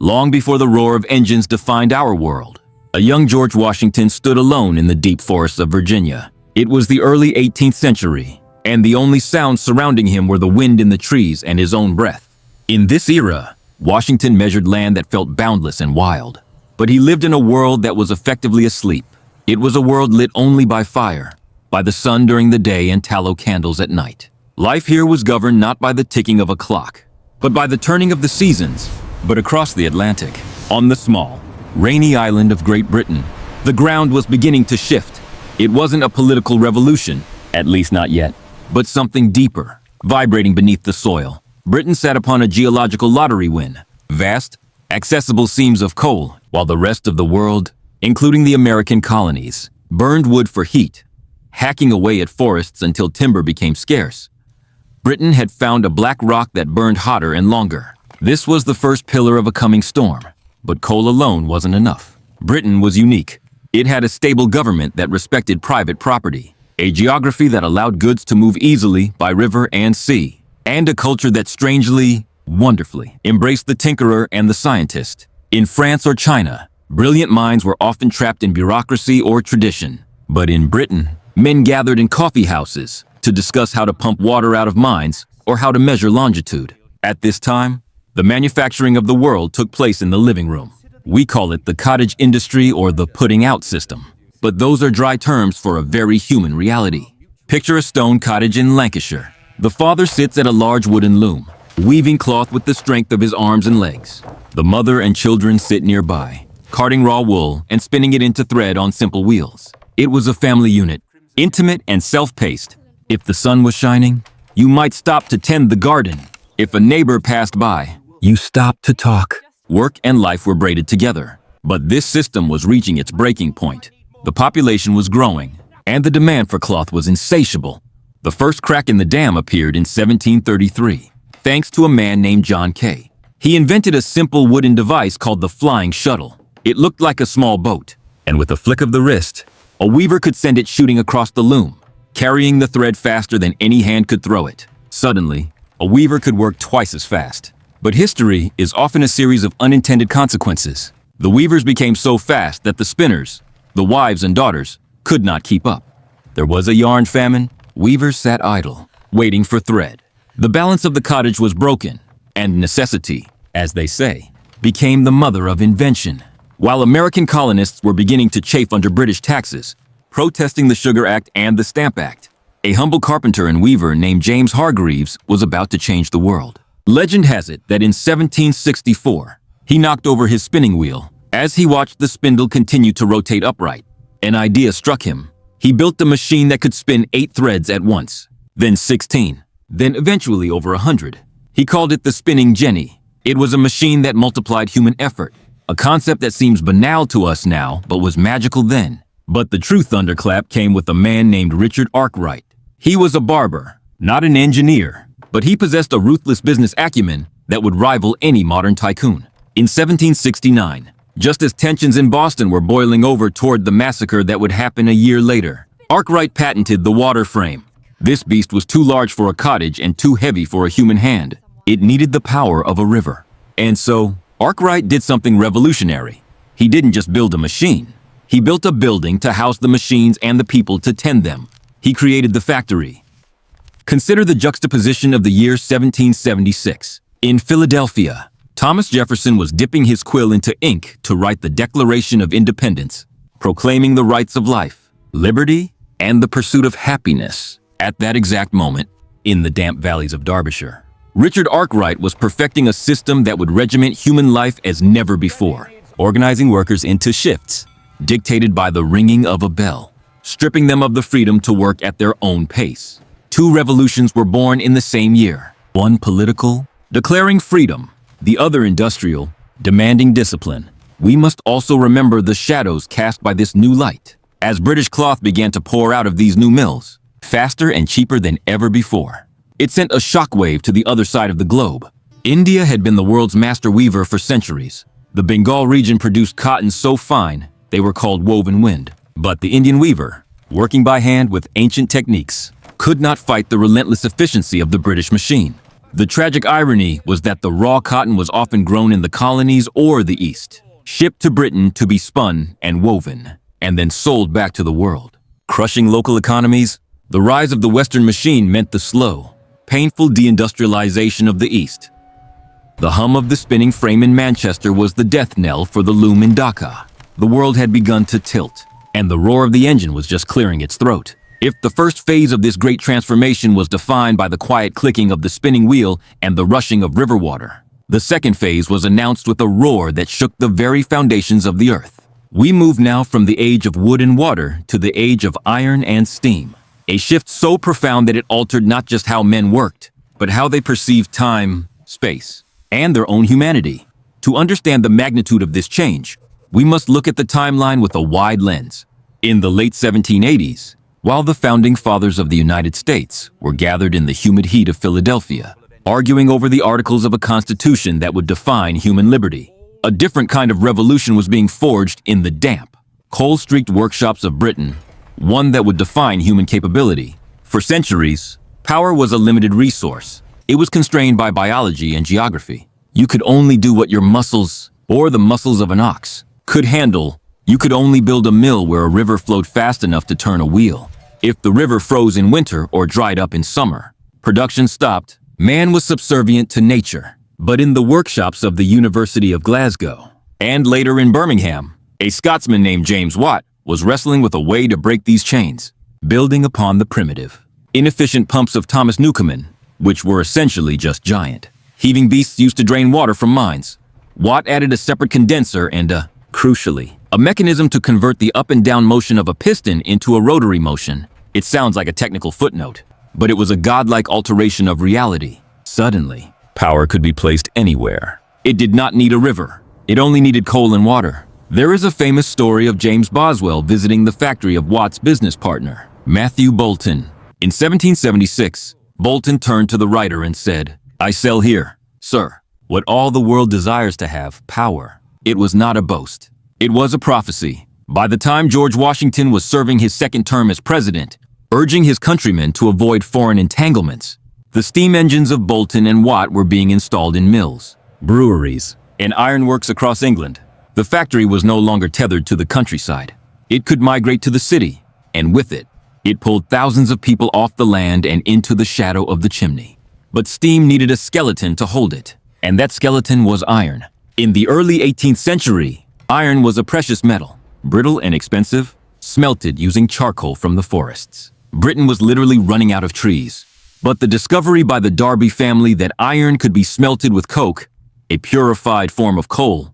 long before the roar of engines defined our world. A young George Washington stood alone in the deep forests of Virginia. It was the early 18th century, and the only sounds surrounding him were the wind in the trees and his own breath. In this era, Washington measured land that felt boundless and wild. But he lived in a world that was effectively asleep. It was a world lit only by fire, by the sun during the day and tallow candles at night. Life here was governed not by the ticking of a clock, but by the turning of the seasons. But across the Atlantic, on the small, rainy island of Great Britain, the ground was beginning to shift. It wasn't a political revolution, at least not yet, but something deeper, vibrating beneath the soil. Britain sat upon a geological lottery win, vast, accessible seams of coal, while the rest of the world, including the American colonies, burned wood for heat, hacking away at forests until timber became scarce. Britain had found a black rock that burned hotter and longer. This was the first pillar of a coming storm, but coal alone wasn't enough. Britain was unique. It had a stable government that respected private property, a geography that allowed goods to move easily by river and sea, and a culture that strangely, wonderfully, embraced the tinkerer and the scientist. In France or China, brilliant minds were often trapped in bureaucracy or tradition. But in Britain, men gathered in coffee houses to discuss how to pump water out of mines or how to measure longitude. At this time, the manufacturing of the world took place in the living room. We call it the cottage industry or the putting out system. But those are dry terms for a very human reality. Picture a stone cottage in Lancashire. The father sits at a large wooden loom, weaving cloth with the strength of his arms and legs. The mother and children sit nearby, carding raw wool and spinning it into thread on simple wheels. It was a family unit, intimate and self-paced. If the sun was shining, you might stop to tend the garden. If a neighbor passed by, you stopped to talk. Work and life were braided together. But this system was reaching its breaking point. The population was growing, and the demand for cloth was insatiable. The first crack in the dam appeared in 1733, thanks to a man named John Kay. He invented a simple wooden device called the flying shuttle. It looked like a small boat, and with a flick of the wrist, a weaver could send it shooting across the loom, carrying the thread faster than any hand could throw it. Suddenly, a weaver could work twice as fast. But history is often a series of unintended consequences. The weavers became so fast that the spinners, the wives and daughters, could not keep up. There was a yarn famine. Weavers sat idle, waiting for thread. The balance of the cottage was broken, and necessity, as they say, became the mother of invention. While American colonists were beginning to chafe under British taxes, protesting the Sugar Act and the Stamp Act, a humble carpenter and weaver named James Hargreaves was about to change the world. Legend has it that in 1764, he knocked over his spinning wheel. As he watched the spindle continue to rotate upright, an idea struck him. He built a machine that could spin 8 threads at once, then 16, then eventually over 100. He called it the spinning jenny. It was a machine that multiplied human effort, a concept that seems banal to us now, but was magical then. But the true thunderclap came with a man named Richard Arkwright. He was a barber, not an engineer, but he possessed a ruthless business acumen that would rival any modern tycoon. In 1769, just as tensions in Boston were boiling over toward the massacre that would happen a year later, Arkwright patented the water frame. This beast was too large for a cottage and too heavy for a human hand. It needed the power of a river. And so, Arkwright did something revolutionary. He didn't just build a machine. He built a building to house the machines and the people to tend them. He created the factory. Consider the juxtaposition of the year 1776. In Philadelphia, Thomas Jefferson was dipping his quill into ink to write the Declaration of Independence, proclaiming the rights of life, liberty, and the pursuit of happiness. At that exact moment, in the damp valleys of Derbyshire, Richard Arkwright was perfecting a system that would regiment human life as never before, organizing workers into shifts, dictated by the ringing of a bell, stripping them of the freedom to work at their own pace. 2 revolutions were born in the same year, one political, declaring freedom, the other industrial, demanding discipline. We must also remember the shadows cast by this new light, as British cloth began to pour out of these new mills, faster and cheaper than ever before. It sent a shockwave to the other side of the globe. India had been the world's master weaver for centuries. The Bengal region produced cotton so fine, they were called woven wind. But the Indian weaver, working by hand with ancient techniques, could not fight the relentless efficiency of the British machine. The tragic irony was that the raw cotton was often grown in the colonies or the East, shipped to Britain to be spun and woven, and then sold back to the world. Crushing local economies, the rise of the Western machine meant the slow, painful deindustrialization of the East. The hum of the spinning frame in Manchester was the death knell for the loom in Dhaka. The world had begun to tilt, and the roar of the engine was just clearing its throat. If the first phase of this great transformation was defined by the quiet clicking of the spinning wheel and the rushing of river water, the second phase was announced with a roar that shook the very foundations of the earth. We move now from the age of wood and water to the age of iron and steam. A shift so profound that it altered not just how men worked, but how they perceived time, space, and their own humanity. To understand the magnitude of this change, we must look at the timeline with a wide lens. In the late 1780s, while the founding fathers of the United States were gathered in the humid heat of Philadelphia, arguing over the articles of a constitution that would define human liberty, a different kind of revolution was being forged in the damp, coal-streaked workshops of Britain, one that would define human capability. For centuries, power was a limited resource. It was constrained by biology and geography. You could only do what your muscles, or the muscles of an ox, could handle. You could only build a mill where a river flowed fast enough to turn a wheel. If the river froze in winter or dried up in summer, production stopped. Man was subservient to nature. But in the workshops of the University of Glasgow, and later in Birmingham, a Scotsman named James Watt was wrestling with a way to break these chains, building upon the primitive, inefficient pumps of Thomas Newcomen, which were essentially just giant, heaving beasts used to drain water from mines. Watt added a separate condenser and crucially, a mechanism to convert the up and down motion of a piston into a rotary motion. It sounds like a technical footnote, but it was a godlike alteration of reality. Suddenly, power could be placed anywhere. It did not need a river. It only needed coal and water. There is a famous story of James Boswell visiting the factory of Watt's business partner, Matthew Boulton. In 1776, Boulton turned to the writer and said, "I sell here, sir, what all the world desires to have, power." It was not a boast. It was a prophecy. By the time George Washington was serving his second term as president, urging his countrymen to avoid foreign entanglements, the steam engines of Boulton and Watt were being installed in mills, breweries, and ironworks across England. The factory was no longer tethered to the countryside. It could migrate to the city, and with it, it pulled thousands of people off the land and into the shadow of the chimney. But steam needed a skeleton to hold it, and that skeleton was iron. In the early 18th century, iron was a precious metal, brittle and expensive, smelted using charcoal from the forests. Britain was literally running out of trees. But the discovery by the Darby family that iron could be smelted with coke, a purified form of coal,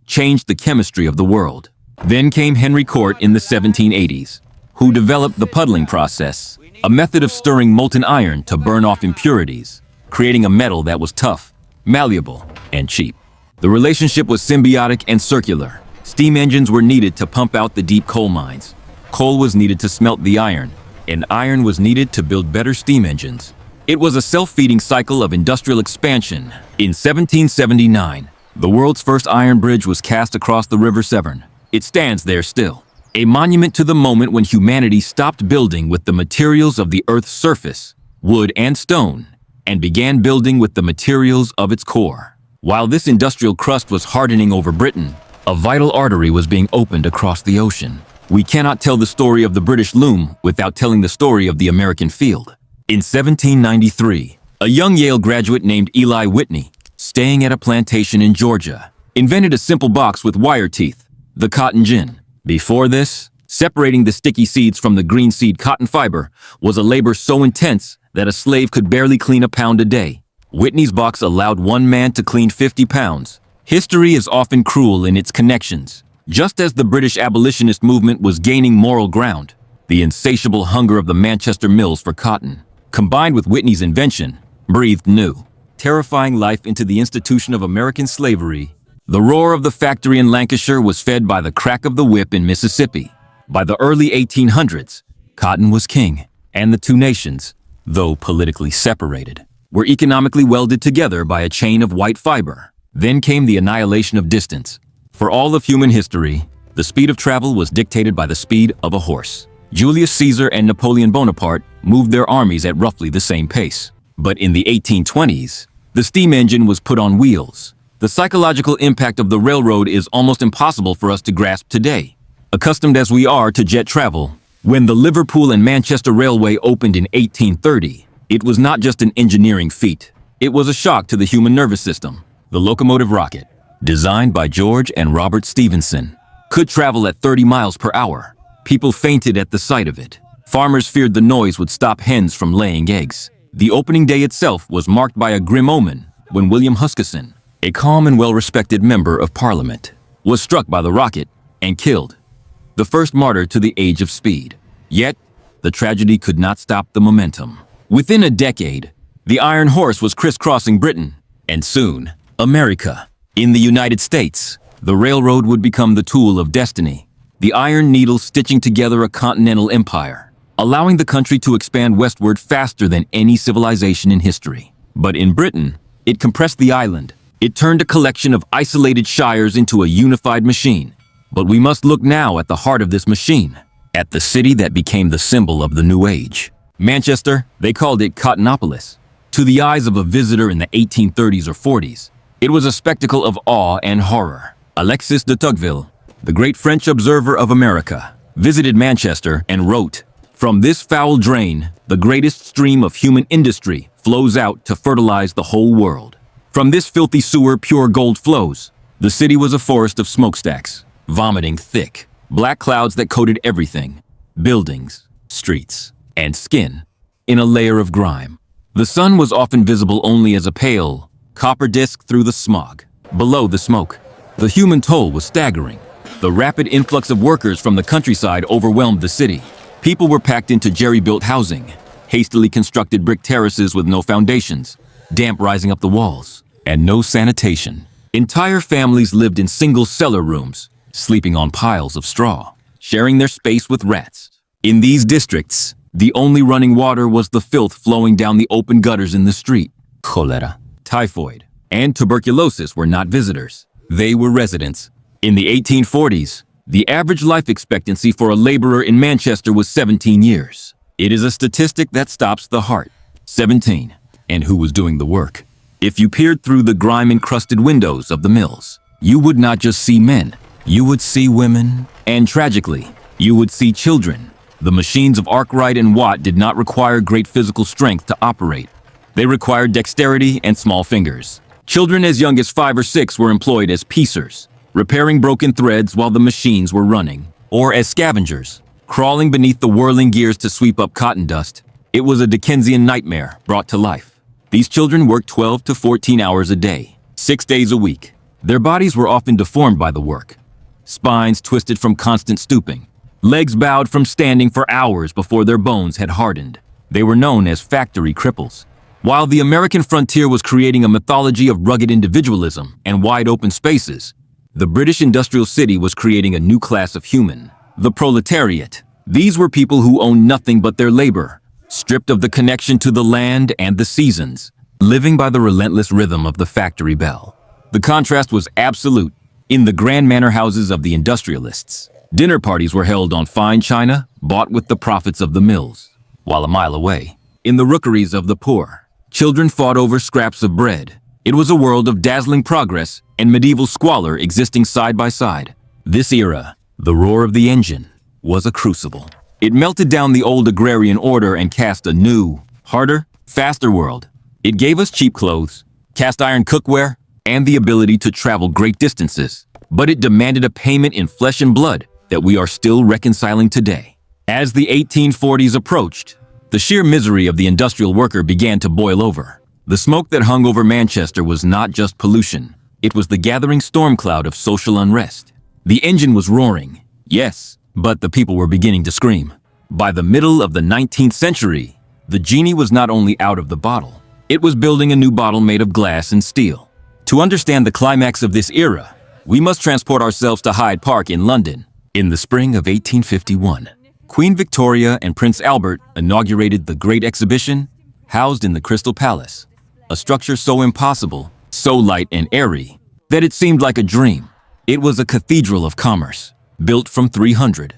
changed the chemistry of the world. Then came Henry Cort in the 1780s, who developed the puddling process, a method of stirring molten iron to burn off impurities, creating a metal that was tough, malleable, and cheap. The relationship was symbiotic and circular. Steam engines were needed to pump out the deep coal mines. Coal was needed to smelt the iron, and iron was needed to build better steam engines. It was a self-feeding cycle of industrial expansion. In 1779, the world's first iron bridge was cast across the River Severn. It stands there still, a monument to the moment when humanity stopped building with the materials of the Earth's surface, wood and stone, and began building with the materials of its core. While this industrial crust was hardening over Britain, a vital artery was being opened across the ocean. We cannot tell the story of the British loom without telling the story of the American field. In 1793, a young Yale graduate named Eli Whitney, staying at a plantation in Georgia, invented a simple box with wire teeth, the cotton gin. Before this, separating the sticky seeds from the green seed cotton fiber was a labor so intense that a slave could barely clean a pound a day. Whitney's box allowed one man to clean 50 pounds. History is often cruel in its connections. Just as the British abolitionist movement was gaining moral ground, the insatiable hunger of the Manchester mills for cotton, combined with Whitney's invention, breathed new, terrifying life into the institution of American slavery. The roar of the factory in Lancashire was fed by the crack of the whip in Mississippi. By the early 1800s, cotton was king, and the two nations, though politically separated, were economically welded together by a chain of white fiber. Then came the annihilation of distance. For all of human history, the speed of travel was dictated by the speed of a horse. Julius Caesar and Napoleon Bonaparte moved their armies at roughly the same pace. But in the 1820s, the steam engine was put on wheels. The psychological impact of the railroad is almost impossible for us to grasp today. Accustomed as we are to jet travel, when the Liverpool and Manchester Railway opened in 1830, it was not just an engineering feat. It was a shock to the human nervous system. The locomotive rocket, designed by George and Robert Stephenson, could travel at 30 miles per hour. People fainted at the sight of it. Farmers feared the noise would stop hens from laying eggs. The opening day itself was marked by a grim omen when William Huskisson, a calm and well-respected member of Parliament, was struck by the rocket and killed, the first martyr to the age of speed. Yet, the tragedy could not stop the momentum. Within a decade, the Iron Horse was crisscrossing Britain, and soon, America. In the United States, the railroad would become the tool of destiny, the iron needle stitching together a continental empire, allowing the country to expand westward faster than any civilization in history. But in Britain, it compressed the island. It turned a collection of isolated shires into a unified machine. But we must look now at the heart of this machine, at the city that became the symbol of the New Age. Manchester, they called it Cottonopolis. To the eyes of a visitor in the 1830s or 40s, it was a spectacle of awe and horror. Alexis de Tocqueville, the great French observer of America, visited Manchester and wrote, "From this foul drain, the greatest stream of human industry flows out to fertilize the whole world. From this filthy sewer pure gold flows." The city was a forest of smokestacks, vomiting thick, black clouds that coated everything, buildings, streets, and skin, in a layer of grime. The sun was often visible only as a pale, copper disk through the smog. Below the smoke, the human toll was staggering. The rapid influx of workers from the countryside overwhelmed the city. People were packed into jerry-built housing, hastily constructed brick terraces with no foundations, damp rising up the walls, and no sanitation. Entire families lived in single cellar rooms, sleeping on piles of straw, sharing their space with rats. In these districts, the only running water was the filth flowing down the open gutters in the street. Cholera, typhoid, and tuberculosis were not visitors. They were residents. In the 1840s, the average life expectancy for a laborer in Manchester was 17 years. It is a statistic that stops the heart. 17. And who was doing the work? If you peered through the grime-encrusted windows of the mills, you would not just see men. You would see women, and tragically, you would see children. The machines of Arkwright and Watt did not require great physical strength to operate. They required dexterity and small fingers. Children as young as 5 or 6 were employed as piecers, repairing broken threads while the machines were running, or as scavengers, crawling beneath the whirling gears to sweep up cotton dust. It was a Dickensian nightmare brought to life. These children worked 12 to 14 hours a day, 6 days a week. Their bodies were often deformed by the work. Spines twisted from constant stooping. Legs bowed from standing for hours before their bones had hardened. They were known as factory cripples. While the American frontier was creating a mythology of rugged individualism and wide open spaces, the British industrial city was creating a new class of human, the proletariat. These were people who owned nothing but their labor, stripped of the connection to the land and the seasons, living by the relentless rhythm of the factory bell. The contrast was absolute. In the grand manor houses of the industrialists, dinner parties were held on fine china bought with the profits of the mills, while a mile away, in the rookeries of the poor, children fought over scraps of bread. It was a world of dazzling progress and medieval squalor existing side by side. This era, the roar of the engine, was a crucible. It melted down the old agrarian order and cast a new, harder, faster world. It gave us cheap clothes, cast iron cookware, and the ability to travel great distances. But it demanded a payment in flesh and blood that we are still reconciling today. As the 1840s approached, the sheer misery of the industrial worker began to boil over. The smoke that hung over Manchester was not just pollution. It was the gathering storm cloud of social unrest. The engine was roaring, yes, but the people were beginning to scream. By the middle of the 19th century, the genie was not only out of the bottle, it was building a new bottle made of glass and steel. To understand the climax of this era, we must transport ourselves to Hyde Park in London. In the spring of 1851, Queen Victoria and Prince Albert inaugurated the Great Exhibition, housed in the Crystal Palace, a structure so impossible, so light and airy, that it seemed like a dream. It was a cathedral of commerce, built from 300,000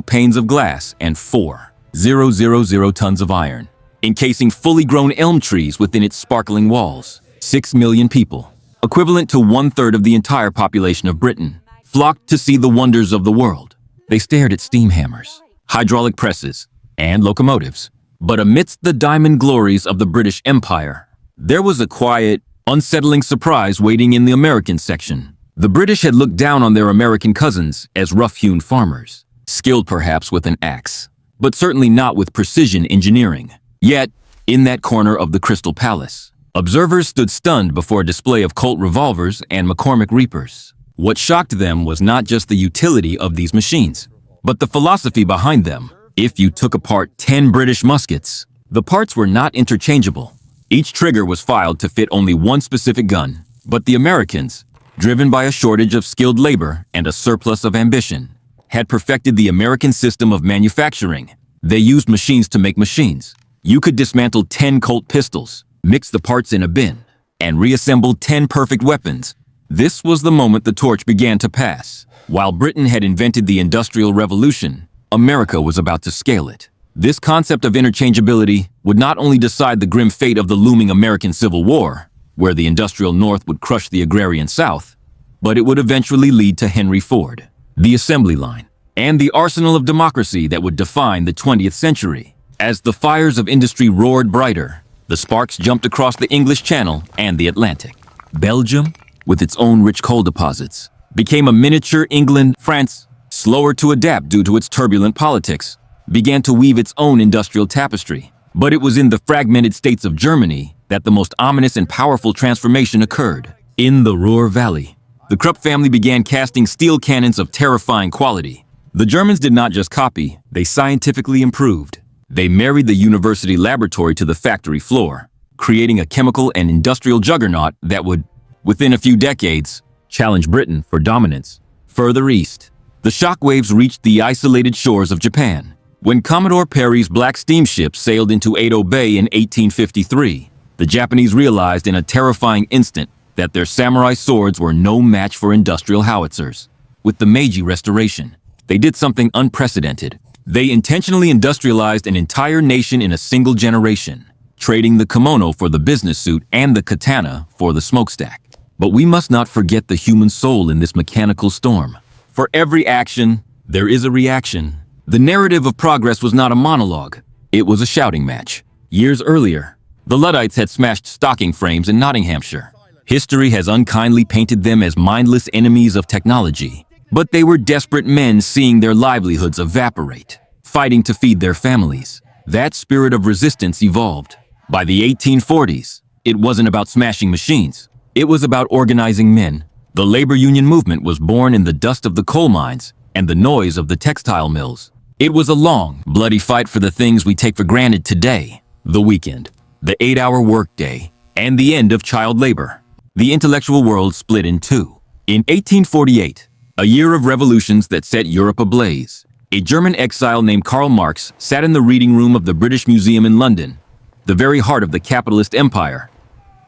panes of glass and 4,000 tons of iron. encasing fully grown elm trees within its sparkling walls. 6 million people, equivalent to 1/3 of the entire population of Britain, flocked to see the wonders of the world. They stared at steam hammers, hydraulic presses, and locomotives. But amidst the diamond glories of the British Empire, there was a quiet, unsettling surprise waiting in the American section. The British had looked down on their American cousins as rough-hewn farmers, skilled perhaps with an axe, but certainly not with precision engineering. Yet, in that corner of the Crystal Palace, observers stood stunned before a display of Colt revolvers and McCormick Reapers. What shocked them was not just the utility of these machines, but the philosophy behind them. If you took apart 10 British muskets, the parts were not interchangeable. Each trigger was filed to fit only one specific gun. But the Americans, driven by a shortage of skilled labor and a surplus of ambition, had perfected the American system of manufacturing. They used machines to make machines. You could dismantle 10 Colt pistols, mix the parts in a bin, and reassemble 10 perfect weapons. This was the moment the torch began to pass. While Britain had invented the Industrial Revolution, America was about to scale it. This concept of interchangeability would not only decide the grim fate of the looming American Civil War, where the industrial North would crush the agrarian South, but it would eventually lead to Henry Ford, the assembly line, and the arsenal of democracy that would define the 20th century. As the fires of industry roared brighter, the sparks jumped across the English Channel and the Atlantic. Belgium, with its own rich coal deposits, became a miniature England. France, slower to adapt due to its turbulent politics, began to weave its own industrial tapestry. But it was in the fragmented states of Germany that the most ominous and powerful transformation occurred. In the Ruhr Valley, the Krupp family began casting steel cannons of terrifying quality. The Germans did not just copy, they scientifically improved. They married the university laboratory to the factory floor, creating a chemical and industrial juggernaut that would, within a few decades, challenge Britain for dominance. Further east, the shockwaves reached the isolated shores of Japan. When Commodore Perry's black steamship sailed into Edo Bay in 1853, the Japanese realized in a terrifying instant that their samurai swords were no match for industrial howitzers. With the Meiji Restoration, they did something unprecedented. They intentionally industrialized an entire nation in a single generation, trading the kimono for the business suit and the katana for the smokestack. But we must not forget the human soul in this mechanical storm. For every action, there is a reaction. The narrative of progress was not a monologue. It was a shouting match. Years earlier, the Luddites had smashed stocking frames in Nottinghamshire. History has unkindly painted them as mindless enemies of technology. But they were desperate men seeing their livelihoods evaporate, fighting to feed their families. That spirit of resistance evolved. By the 1840s, it wasn't about smashing machines. It was about organizing men. The labor union movement was born in the dust of the coal mines and the noise of the textile mills. It was a long, bloody fight for the things we take for granted today: the weekend, the 8-hour workday, and the end of child labor. The intellectual world split in two. In 1848, a year of revolutions that set Europe ablaze, a German exile named Karl Marx sat in the reading room of the British Museum in London, the very heart of the capitalist empire,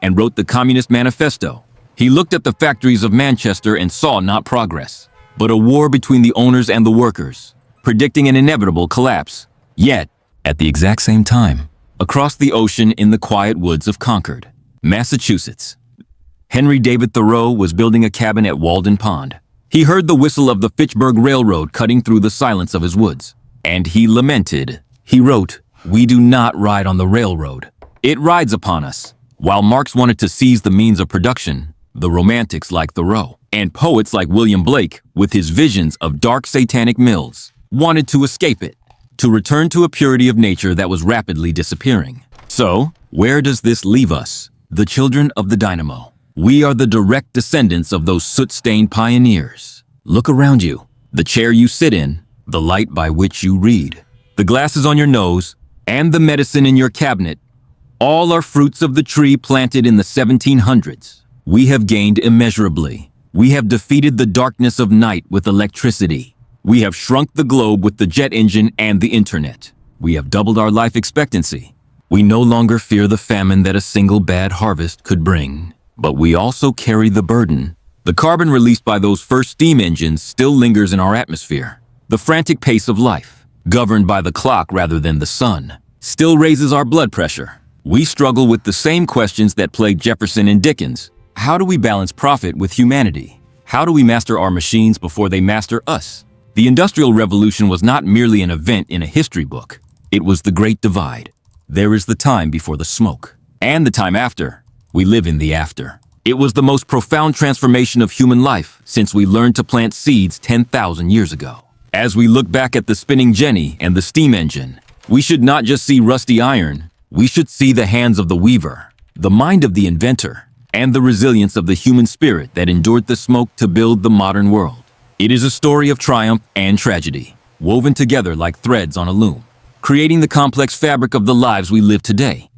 and wrote the Communist Manifesto. He looked at the factories of Manchester and saw not progress, but a war between the owners and the workers, predicting an inevitable collapse. Yet, at the exact same time, across the ocean in the quiet woods of Concord, Massachusetts, Henry David Thoreau was building a cabin at Walden Pond. He heard the whistle of the Fitchburg Railroad cutting through the silence of his woods, and he lamented. He wrote, "We do not ride on the railroad. It rides upon us." While Marx wanted to seize the means of production, the romantics like Thoreau and poets like William Blake, with his visions of dark satanic mills, wanted to escape it, to return to a purity of nature that was rapidly disappearing. So, where does this leave us? The children of the dynamo. We are the direct descendants of those soot-stained pioneers. Look around you. The chair you sit in, the light by which you read, the glasses on your nose, and the medicine in your cabinet, all are fruits of the tree planted in the 1700s. We have gained immeasurably. We have defeated the darkness of night with electricity. We have shrunk the globe with the jet engine and the internet. We have doubled our life expectancy. We no longer fear the famine that a single bad harvest could bring. But we also carry the burden. The carbon released by those first steam engines still lingers in our atmosphere. The frantic pace of life, governed by the clock rather than the sun, still raises our blood pressure. We struggle with the same questions that plagued Jefferson and Dickens. How do we balance profit with humanity? How do we master our machines before they master us? The Industrial Revolution was not merely an event in a history book. It was the Great Divide. There is the time before the smoke, and the time after. We live in the after. It was the most profound transformation of human life since we learned to plant seeds 10,000 years ago. As we look back at the spinning jenny and the steam engine, we should not just see rusty iron. We should see the hands of the weaver, the mind of the inventor, and the resilience of the human spirit that endured the smoke to build the modern world. It is a story of triumph and tragedy, woven together like threads on a loom, creating the complex fabric of the lives we live today.